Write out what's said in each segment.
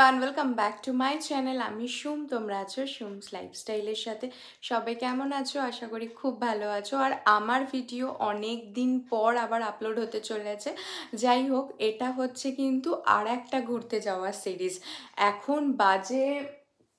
Everyone, welcome back to my channel. আমি sum, তোমরা আছো সুমস লাইফস্টাইলের সাথে। সবাই কেমন আছো? আশা করি খুব ভালো আছো। আর আমার ভিডিও অনেক দিন পর আবার আপলোড হতে চলেছে। যাই হোক, এটা হচ্ছে কিন্তু আর একটা ঘুরতে যাওয়ার সিরিজ। এখন বাজে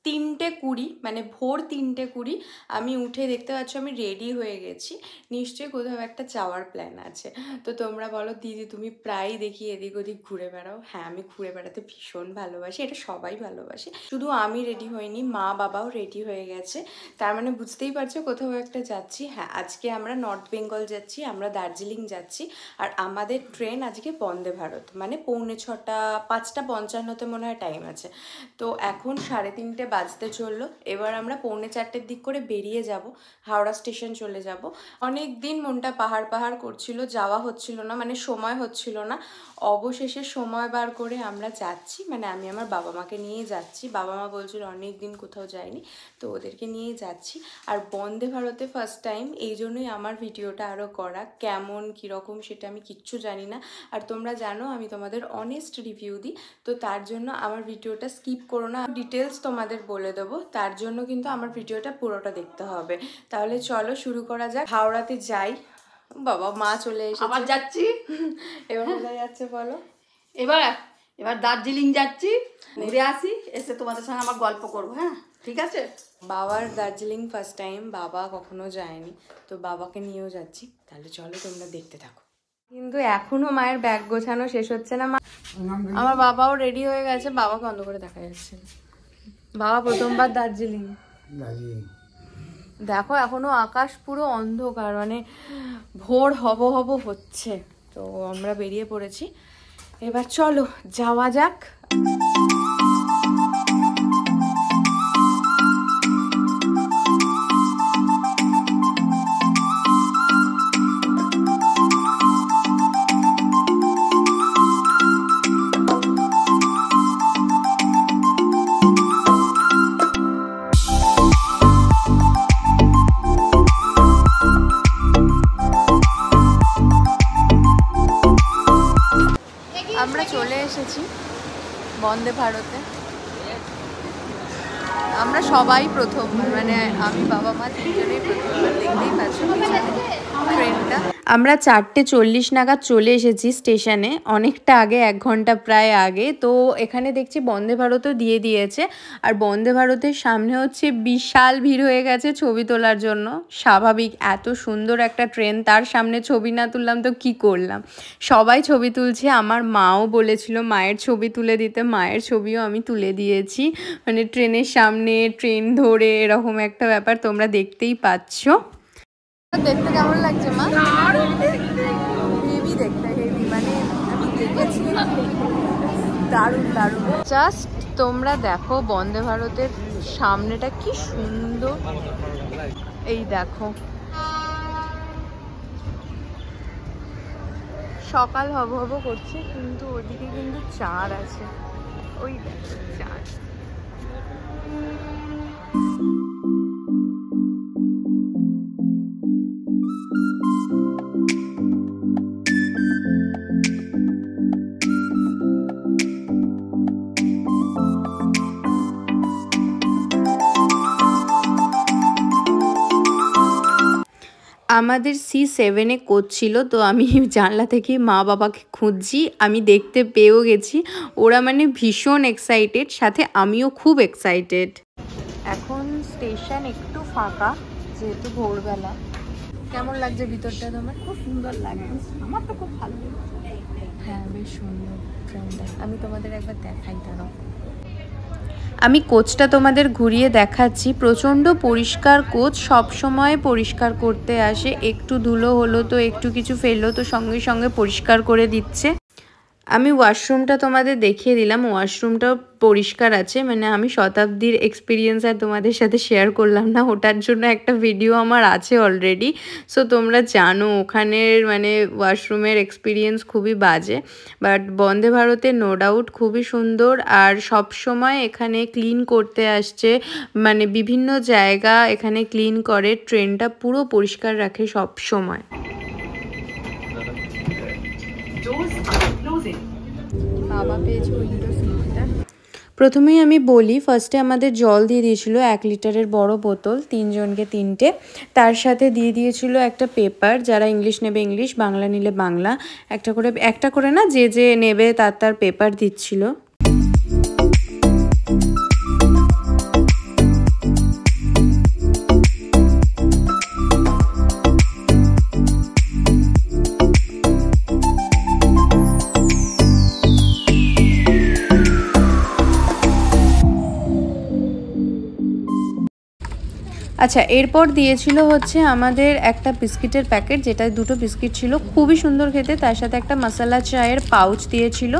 3:20, মানে ভোর 3:20। আমি উঠে দেখতে পাচ্ছ আমি রেডি হয়ে গেছি। নিশ্চয়ই কোথাও একটা যাওয়ার প্ল্যান আছে। তো তোমরা বলো, দিদি তুমি প্রায়ই দেখি এদিক ওদিক ঘুরে বেড়াও। হ্যাঁ, আমি ঘুরে বেড়াতে ভীষণ ভালোবাসি, এটা সবাই ভালোবাসে। শুধু আমি রেডি হইনি, মা বাবাও রেডি হয়ে গেছে। তার মানে বুঝতেই পারছো কোথাও একটা যাচ্ছি। হ্যাঁ, আজকে আমরা নর্থ বেঙ্গল যাচ্ছি, আমরা দার্জিলিং যাচ্ছি। আর আমাদের ট্রেন আজকে বন্দে ভারত, মানে 6:45, 5:55 মনে হয় টাইম আছে। তো এখন 3:30 বাজতে চললো। এবার আমরা 4:45 দিক করে বেরিয়ে যাব, হাওড়া স্টেশন চলে যাব। অনেক দিন মনটা পাহাড় পাহাড় করছিল, যাওয়া হচ্ছিল না, মানে সময় হচ্ছিল না। অবশেষে সময় বার করে আমরা যাচ্ছি, মানে আমি আমার বাবা মাকে নিয়ে যাচ্ছি। বাবা মা বলছিল অনেক দিন কোথাও যায়নি, তো ওদেরকে নিয়ে যাচ্ছি। আর বন্দে ভারতে ফার্স্ট টাইম, এই জন্যই আমার ভিডিওটা আরও করা। কেমন কীরকম সেটা আমি কিচ্ছু জানি না। আর তোমরা জানো আমি তোমাদের অনেস্ট রিভিউ দিই, তো তার জন্য আমার ভিডিওটা স্কিপ করো না। ডিটেলস তোমাদের বলে দেবো, তার জন্য কিন্তু আমার ভিডিওটা পুরোটা দেখতে হবে। তাহলে চলো শুরু করা যাক। হাওড়াতে যাই। বাবা, মা চলে এসেছে। আবার যাচ্ছি। এবার কোথায় যাচ্ছে বলো? এবার দার্জিলিং যাচ্ছি, ঘুরে আসি, এসে তোমাদের সঙ্গে আমার গল্প করবো। হ্যাঁ, ঠিক আছে। বাবার দার্জিলিং ফার্স্ট টাইম, বাবা কখনো যায়নি, তো বাবাকে নিয়েও যাচ্ছি। তাহলে চলো তোমরা দেখতে থাকো। কিন্তু এখনো মায়ের ব্যাগ গোছানো শেষ হচ্ছে না। আমার বাবাও রেডি হয়ে গেছে, বাবাকে অন্ধ করে দেখা যাচ্ছে। বাবা প্রথমবার দার্জিলিং। দেখো এখনো আকাশ পুরো অন্ধকার, মানে ভোর হব হব হচ্ছে। তো আমরা বেরিয়ে পড়েছি, এবার চলো যাওয়া যাক। আমরা চলে এসেছি বন্দে ভারতে। আমরা সবাই প্রথমবার, মানে আমি বাবা মা তিনজনেই প্রথমবার। দেখতেই পাচ্ছ ট্রেনটা। আমরা 4:40 নাগাদ চলে এসেছি স্টেশনে, অনেকটা আগে, 1 ঘন্টা প্রায় আগে। তো এখানে দেখছি বন্দে ভারতও দিয়ে দিয়েছে। আর বন্দে ভারতের সামনে হচ্ছে বিশাল ভিড় হয়ে গেছে ছবি তোলার জন্য। স্বাভাবিক, এত সুন্দর একটা ট্রেন, তার সামনে ছবি না তুললাম তো কি করলাম। সবাই ছবি তুলছে, আমার মাও বলেছিল মায়ের ছবি তুলে দিতে, মায়ের ছবিও আমি তুলে দিয়েছি। মানে ট্রেনের সামনে, ট্রেন ধরে, এরকম একটা ব্যাপার তোমরা দেখতেই পাচ্ছ। দেখতে কেমন লাগছে মা? হেভি দেখতে, হেভি, মানে আমি দেখেছি, দারুণ দারুণ। জাস্ট তোমরা দেখো বন্দে ভারতের সামনেটা কি সুন্দর। এই দেখো, সকাল হব হব করছে, কিন্তু ওদিকে কিন্তু চাঁদ আছে। ওই দেখো চাঁদ। আমাদের C7-এ কোচ ছিল, তো আমি জানলা থেকে মা বাবাকে খুঁজছি, আমি দেখতে পেয়েও গেছি। ওরা মানে ভীষণ এক্সাইটেড, সাথে আমিও খুব এক্সাইটেড। এখন স্টেশন একটু ফাঁকা, যেহেতু ভোরবেলা। কেমন লাগছে ভিতরটা তোমার? খুব সুন্দর লাগে, আমার তো খুব ভালো লাগছে। হ্যাঁ, বেশ সুন্দর ট্রেনটা। আমি তোমাদের একবার দেখাই, দাঁড়াও। আমি কোচটা তোমাদের ঘুরিয়ে দেখাচ্ছি। প্রচণ্ড পরিষ্কার কোচ, সব সময় পরিষ্কার করতে আসে। একটু ধুলো হলো তো, একটু কিছু ফেললো তো সঙ্গে সঙ্গে পরিষ্কার করে দিচ্ছে। আমি ওয়াশরুমটা তোমাদের দেখিয়ে দিলাম, ওয়াশরুমটাও পরিষ্কার আছে। মানে আমি শতাব্দীর এক্সপিরিয়েন্স আর তোমাদের সাথে শেয়ার করলাম না, ওটার জন্য একটা ভিডিও আমার আছে অলরেডি। সো তোমরা জানো ওখানের মানে ওয়াশরুমের এক্সপিরিয়েন্স খুবই বাজে। বাট বন্দে ভারতে নো ডাউট খুবই সুন্দর। আর সব সময় এখানে ক্লিন করতে আসছে, মানে বিভিন্ন জায়গা এখানে ক্লিন করে। ট্রেনটা পুরো পরিষ্কার রাখে সব সময়। বাবা পেয়েছে উইন্ডো সিটটা। প্রথমেই আমি বলি, ফার্স্টে আমাদের জল দিয়ে দিয়েছিল 1 লিটারের বড় বোতল, 3 জনকে 3টে। তার সাথে দিয়ে দিয়েছিল একটা পেপার, যারা ইংলিশ নেবে ইংলিশ, বাংলা নিলে বাংলা। একটা করে না, যে যে নেবে তার পেপার দিচ্ছিল। আচ্ছা, এরপর দিয়েছিল হচ্ছে আমাদের একটা বিস্কিটের প্যাকেট, যেটা 2টো বিস্কিট ছিল, খুবই সুন্দর খেতে। তার সাথে একটা মশলা চায়ের পাউচ দিয়েছিল,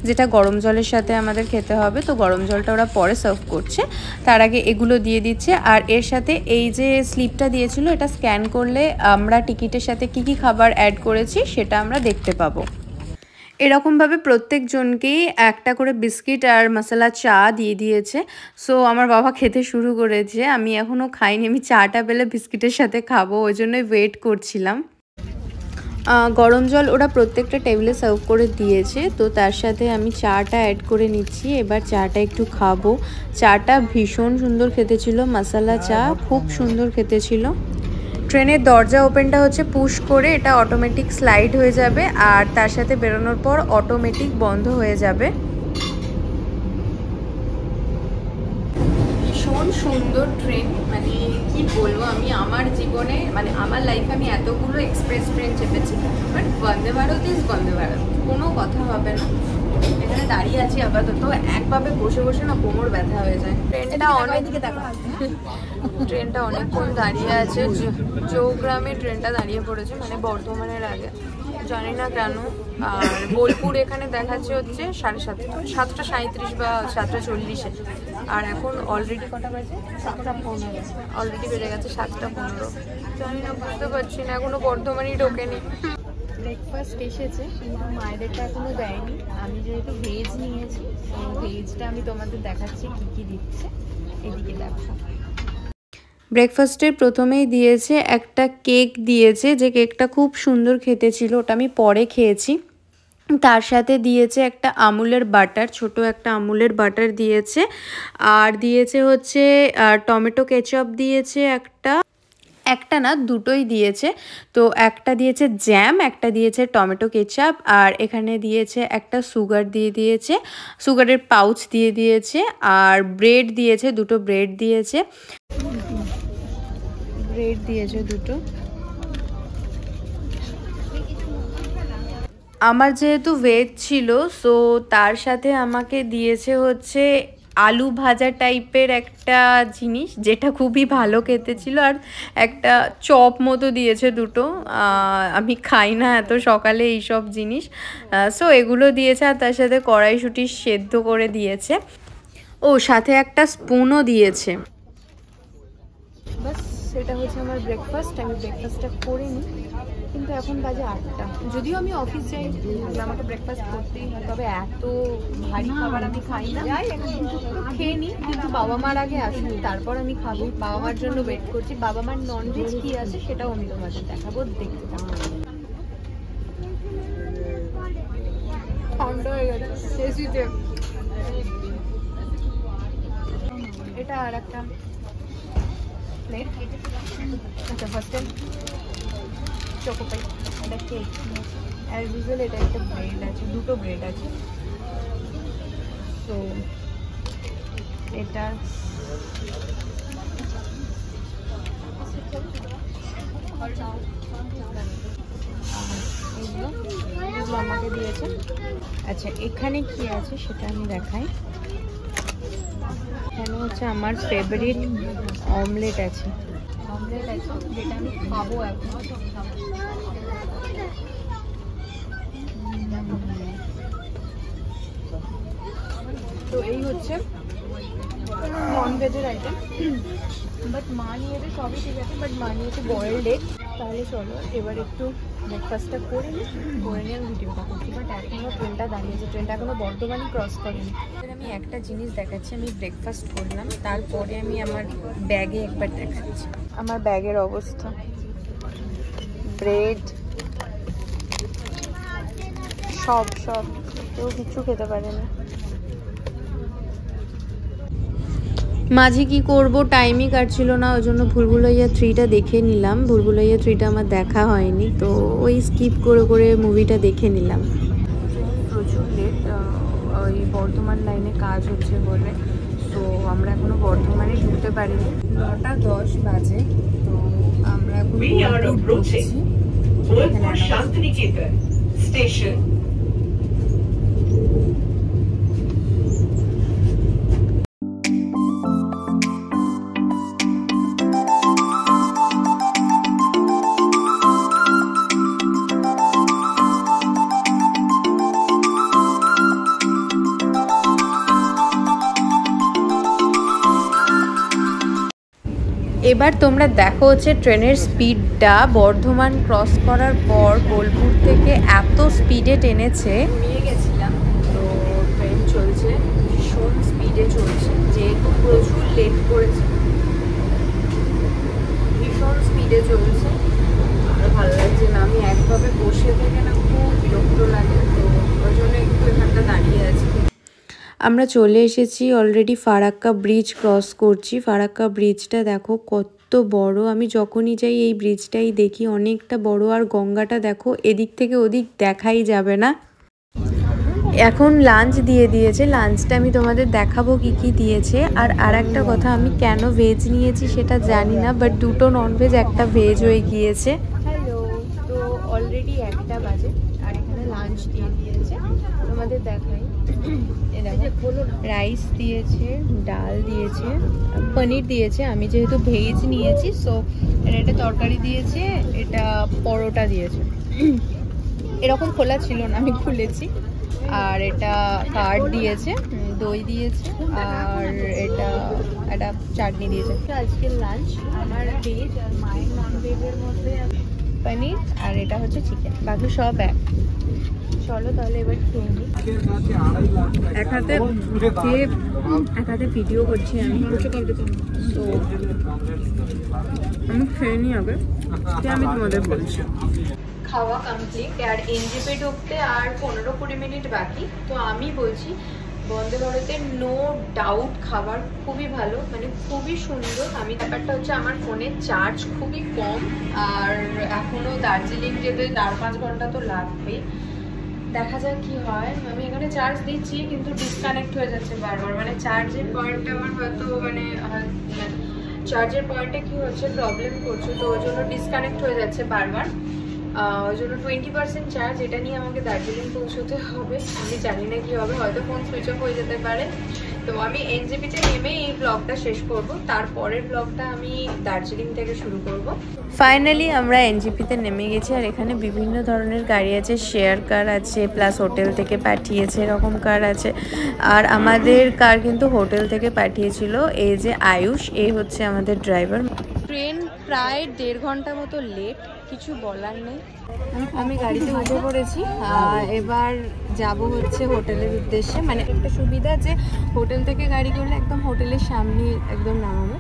যেটা গরম জলের সাথে আমাদের খেতে হবে। তো গরম জলটা ওরা পরে সার্ভ করছে, তার আগে এগুলো দিয়ে দিচ্ছে। আর এর সাথে এই যে স্লিপটা দিয়েছিল, এটা স্ক্যান করলে আমরা টিকিটের সাথে কি কি খাবার অ্যাড করেছি সেটা আমরা দেখতে পাবো। এরকমভাবে প্রত্যেকজনকেই একটা করে বিস্কিট আর মশলা চা দিয়ে দিয়েছে। সো আমার বাবা খেতে শুরু করেছে, আমি এখনও খাইনি। আমি চাটা পেলে বিস্কিটের সাথে খাবো, ওই জন্যই ওয়েট করছিলাম। গরম জল ওরা প্রত্যেকটা টেবিলে সার্ভ করে দিয়েছে, তো তার সাথে আমি চাটা অ্যাড করে নিচ্ছি। এবার চাটা একটু খাবো। চাটা ভীষণ সুন্দর খেতে ছিল, মশলা চা খুব সুন্দর খেতে ছিল। ট্রেনের দরজা ওপেনটা হচ্ছে পুশ করে, এটা অটোমেটিক স্লাইড হয়ে যাবে, আর তার সাথে বেরোনোর পর অটোমেটিক বন্ধ হয়ে যাবে। ভীষণ সুন্দর ট্রেন, মানে কি বলবো, আমি আমার জীবনে, মানে আমার লাইফে আমি এতগুলো এক্সপ্রেস ট্রেন চেপেছি, বাট বন্দে ভারত ইজ বন্দে ভারত, কোনো কথা হবে না। এখানে দাঁড়িয়ে আছি আপাতত, একভাবে বসে বসে না কোমর ব্যথা হয়ে যায়। ট্রেনটা অনেকক্ষণ দাঁড়িয়ে আছে। চৌগ্রামে ট্রেনটা দাঁড়িয়ে পড়েছে, মানে বর্ধমানের আগে, জানি না কেন। আর বোলপুর এখানে দেখাচ্ছে হচ্ছে 7:30 বা 7:40, আর এখন অলরেডি কটা বাজে? 7:15, অলরেডি বেজে গেছে 7:15। জানি না, বুঝতে পারছি না, এখনো বর্ধমানই ঢোকেনি। ব্রেকফাস্ট এসেছে, কিন্তু মায়েদেরটা এখনো দেয়নি। আমি যেহেতু ভেজ নিয়েছি, তো ভেজটা আমি তোমাদের দেখাচ্ছি কি কি দিচ্ছে। এদিকে দেখো, ব্রেকফাস্টের প্রথমেই দিয়েছে একটা কেক দিয়েছে, যে কেকটা খুব সুন্দর খেতে ছিল, ওটা আমি পরে খেয়েছি। তার সাথে দিয়েছে একটা আমুলের বাটার, ছোট একটা আমুলের বাটার দিয়েছে। আর দিয়েছে হচ্ছে টমেটো কেচাপ দিয়েছে একটা না, দুটোই দিয়েছে। তো একটা দিয়েছে জ্যাম, একটা দিয়েছে টমেটো কেচাপ, আর এখানে দিয়েছে একটা সুগার দিয়ে দিয়েছে, সুগারের পাউচ দিয়ে দিয়েছে। আর ব্রেড দিয়েছে, 2টো ব্রেড দিয়েছে, দুটো। আমার যেহেতু ভেজ ছিল, সো তার সাথে আমাকে দিয়েছে হচ্ছে আলু ভাজা টাইপের একটা জিনিস, যেটা খুবই ভালো খেতে ছিল। আর একটা চপ মতো দিয়েছে 2টো। আমি খাই না এত সকালে এইসব জিনিস, সো এগুলো দিয়েছে। আর তার সাথে কড়াইশুঁটি সেদ্ধ করে দিয়েছে, ও সাথে একটা স্পুনও দিয়েছে। বাস, সেটা হচ্ছে আমার ব্রেকফাস্ট। আমি ব্রেকফাস্টটা করে নিই, কিন্তু এখন বাজে 8টা। যদিও আমি অফিস যাই, আমাকে ব্রেকফাস্ট করতেই হয়, তবে এত ভারী খাবার আমি খাই না, খেয়ে নিই। কিন্তু বাবা মার আগে আসুন, তারপর আমি খাবো। বাবা মার জন্য ওয়েট করছি। বাবা মার ননভেজ কি আছে সেটাও আমি তোমাদের দেখাবো, দেখতে থাকবো। ঠান্ডা হয়ে গেছে এসিতে। এটা আর একটা প্লেট। আচ্ছা, ফার্স্টে চকোপাই, এটা কেক, অ্যাজ ইউজুয়াল এটা একটা ব্রেড আছে, 2টো ব্রেড আছে। তো এটা এগুলো আমাকে দিয়েছে। আচ্ছা, এখানে কি আছে সেটা আমি দেখাই। এখানে হচ্ছে আমার ফেভারিট অমলেট আছে, যেটা আমি খাবো এখন। তো এই হচ্ছে নন ভেজের আইটেম, বাট মা নিয়েছে সবই ঠিক আছে, বাট মা নিয়েছে বয়েলড এগ। তাহলে চলো এবার একটু ব্রেকফাস্টটা করে নিই, আমি ভিডিওটা করছি। বাট এখনও ট্রেনটা দাঁড়িয়েছে, ট্রেনটা এখনও বর্ধমানে ক্রস করেনি। আমি একটা জিনিস দেখাচ্ছি, আমি ব্রেকফাস্ট করলাম, তারপরে আমি আমার ব্যাগে একবার দেখাচ্ছি আমার ব্যাগের অবস্থা। ব্রেড সব কেউ কিচ্ছু খেতে পারেনি। মাঝে কি করব, টাইমই কাটছিল না, ওই জন্য ভুলভুলাইয়া 3টা দেখে নিলাম। ভুলভুলাইয়া 3টা আমার দেখা হয়নি, তো ওই স্কিপ করে করে মুভিটা দেখে নিলাম। প্রচুর লেট, ওই বর্ধমান লাইনে কাজ হচ্ছে বলে, তো আমরা এখনো বর্ধমানে ঢুকতে পারিনি। 9:10 বাজে, তো আমরা এখন ঢুকছি শান্তিনিকেতন স্টেশন। এবার তোমরা দেখো হচ্ছে ট্রেনের স্পিডটা। বর্ধমান ক্রস করার পর বোলপুর থেকে এত স্পিডে টেনেছে, নিয়ে গেছিলাম। তো ট্রেন চলছে ভীষণ স্পিডে চলছে, যেহেতু প্রচুর লেট করেছে, ভীষণ স্পিডে চলছে। আর ভালো লাগছে না, আমি একভাবে বসে থেকে না খুব বিরক্ত লাগে, তো ওই জন্য একটু এখানটা দাঁড়িয়ে আছি। আমরা চলে এসেছি অলরেডি, ফারাক্কা ব্রিজ ক্রস করছি। ফারাক্কা ব্রিজটা দেখো কত বড়, আমি যখনই যাই এই ব্রিজটাই দেখি, অনেকটা বড়। আর গঙ্গাটা দেখো, এদিক থেকে ওদিক দেখাই যাবে না। এখন লাঞ্চ দিয়ে দিয়েছে, লাঞ্চটা আমি তোমাদের দেখাবো কি কি দিয়েছে। আর একটা কথা, আমি কেন ভেজ নিয়েছি সেটা জানি না, বাট 2টো ননভেজ 1টা ভেজ হয়ে গিয়েছে। হ্যালো, তো অলরেডি 1টা বাজে আর এখানে লাঞ্চ দিয়ে দিয়েছে, তোমাদের দেখাই। রাইস দিয়েছে, ডাল দিয়েছে, পনির দিয়েছে। আমি যেহেতু ভেজ নিয়েছি, সো এটা তরকারি দিয়েছে, এটা পরোটা দিয়েছে। এরকম খোলা ছিল না, আমি খুলেছি। আর এটা কার্ড দিয়েছে, দই দিয়েছে, আর এটা একটা চাটনি দিয়েছে। আজকের লাঞ্চ আমার ভেজ আর মায়ের নন ভেজের মধ্যে পনির, আর এটা হচ্ছে চিকেন, বাকি সব এক। চলো তাহলে এবার খেয়ে নিই। এক হাতে ভিডিও করছি আমি, তো আমি খেয়ে নিই আগে, আমি তোমাদের বলছি। খাওয়া কমপ্লিট, আর এনজেপি ঢুকতে আর 15-20 মিনিট বাকি। তো আমি বলছি বন্দে ভারতের নো ডাউট খাবার খুবই ভালো, মানে খুবই সুন্দর। আমি ব্যাপারটা হচ্ছে আমার ফোনের চার্জ খুবই কম, আর এখনও দার্জিলিং যেতে 4-5 ঘন্টা তো লাগবেই। দেখা যাক কি হয়। আমি এখানে চার্জ দিচ্ছি কিন্তু ডিসকানেক্ট হয়ে যাচ্ছে বারবার, মানে চার্জের পয়েন্টটা আমার হয়তো মানে চার্জের পয়েন্টে কি হচ্ছে, প্রবলেম করছে, তো ওই জন্য ডিসকানেক্ট হয়ে যাচ্ছে বারবার। ওই জন্য 20% চার্জ, এটা নিয়ে আমাকে দার্জিলিং পৌঁছতে হবে। আমি জানি না কি হবে, হয়তো ফোন সুইচ অফ হয়ে যেতে পারে। তো আমি এনজেপিতে নেমে এই ব্লগটা শেষ করব, তারপরের ব্লগটা আমি দার্জিলিং থেকে শুরু করব। ফাইনালি আমরা এনজেপিতে নেমে গেছি, আর এখানে বিভিন্ন ধরনের গাড়ি আছে, শেয়ার কার আছে, প্লাস হোটেল থেকে পাঠিয়েছে এরকম কার আছে। আর আমাদের কার কিন্তু হোটেল থেকে পাঠিয়েছিল। এই যে আয়ুষ, এই হচ্ছে আমাদের ড্রাইভার। ট্রেন প্রায় 1.5 ঘন্টা মতো লেট, কিছু বলার নেই। আমি গাড়িতে উঠে পড়েছি, এবার যাব হচ্ছে হোটেলের উদ্দেশ্যে। মানে একটা সুবিধা যে হোটেল থেকে গাড়ি করলে একদম হোটেলের সামনে একদম নামাবে।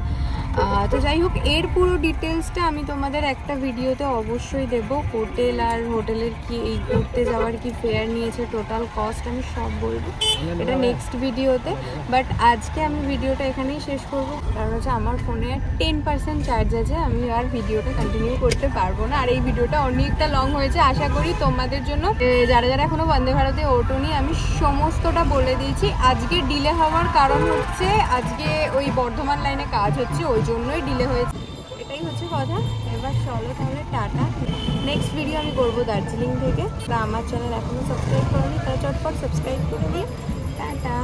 তো যাই হোক, এর পুরো ডিটেলসটা আমি তোমাদের একটা ভিডিওতে অবশ্যই দেব। হোটেল আর হোটেলের কি, এই ঘুরতে যাওয়ার কি ফেয়ার নিয়েছে, টোটাল কস্ট আমি সব বলবো এটা নেক্সট ভিডিওতে। বাট আজকে আমি ভিডিওটা এখানেই শেষ করব, কারণ হচ্ছে আমার ফোনে 10% চার্জ আছে, আমি আর ভিডিওটা কন্টিনিউ করতে পারবো না। আর এই ভিডিওটা অনেকটা লং হয়েছে, আশা করি তোমাদের জন্য। যারা যারা এখনো বন্দে ভারতে ওঠোনি, আমি সমস্তটা বলে দিয়েছি। আজকে ডিলে হওয়ার কারণ হচ্ছে আজকে ওই বর্ধমান লাইনে কাজ হচ্ছে, ওই জন্যই ডিলে হয়েছে, এটাই হচ্ছে কথা। এবার চলো তাহলে টাটা, নেক্সট ভিডিও আমি করবো দার্জিলিং থেকে। তা আমার চ্যানেল এখনো সাবস্ক্রাইব করোনি, তারা চটপট সাবস্ক্রাইব করে দিই। টাটা।